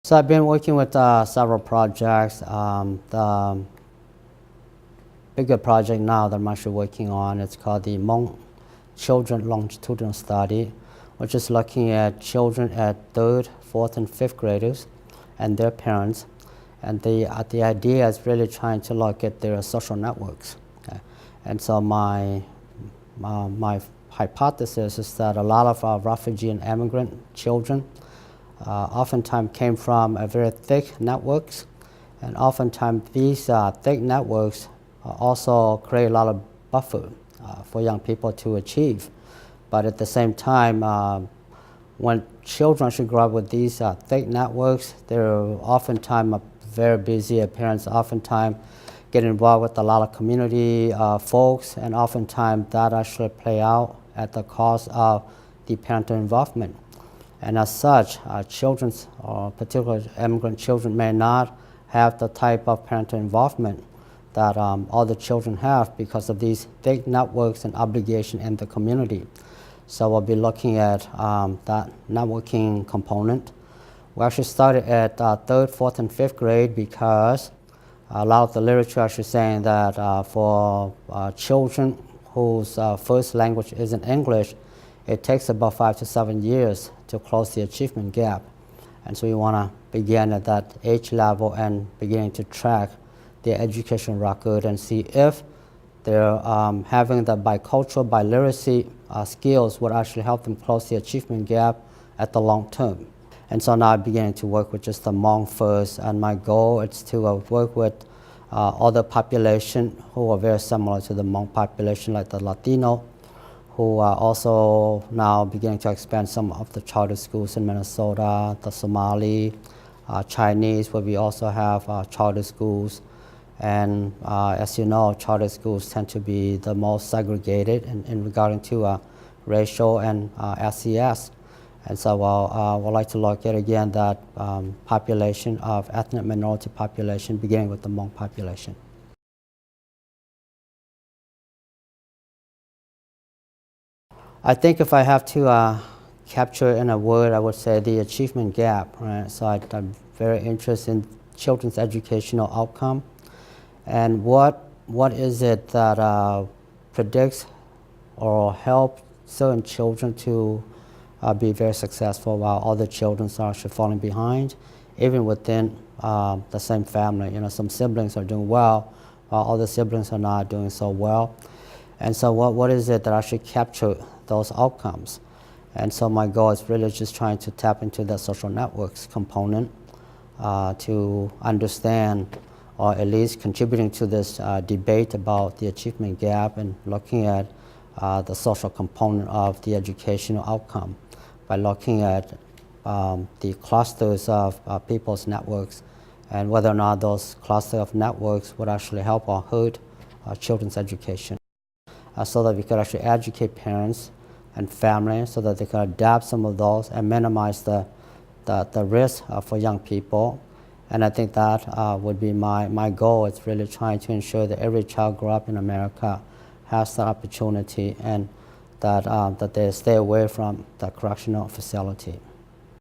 So I've been working with several projects. The bigger project now that I'm actually working on, it's called the Hmong Children Longitudinal Study, which is looking at children at 3rd, 4th, and 5th graders and their parents. And the idea is really trying to look at their social networks. Okay? And so my hypothesis is that a lot of refugee and immigrant children oftentimes came from a very thick networks, and oftentimes these thick networks also create a lot of buffer for young people to achieve. But at the same time, when children should grow up with these thick networks, they're oftentimes very busy. Parents oftentimes get involved with a lot of community folks, and oftentimes that actually play out at the cost of the parental involvement. And as such, children, or particularly immigrant children, may not have the type of parental involvement that other children have because of these thick networks and obligation in the community. So we'll be looking at that networking component. We actually started at 3rd, 4th, and 5th grade because a lot of the literature actually saying that for children whose first language isn't English, it takes about 5 to 7 years to close the achievement gap. And so we want to begin at that age level and beginning to track their education record and see if they're having the bicultural, biliteracy skills would actually help them close the achievement gap at the long term. And so now I'm beginning to work with just the Hmong first, and my goal is to work with other population who are very similar to the Hmong population, like the Latino, who are also now beginning to expand some of the charter schools in Minnesota, the Somali, Chinese, where we also have charter schools. And as you know, charter schools tend to be the most segregated in regarding to racial and SES. And so we'd like to look at, again, that population of ethnic minority population, beginning with the Hmong population. I think if I have to capture in a word, I would say the achievement gap. Right? So I'm very interested in children's educational outcome, and what is it that predicts or helps certain children to be very successful while other children are actually falling behind, even within the same family. You know, some siblings are doing well while other siblings are not doing so well. And so what is it that actually capture those outcomes? And so my goal is really just trying to tap into the social networks component to understand, or at least contributing to this debate about the achievement gap and looking at the social component of the educational outcome by looking at the clusters of people's networks and whether or not those clusters of networks would actually help or hurt children's education. So that we could actually educate parents and families so that they can adapt some of those and minimize the risk for young people. And I think that would be my goal. It's really trying to ensure that every child grow up in America has that opportunity, and that they stay away from the correctional facility.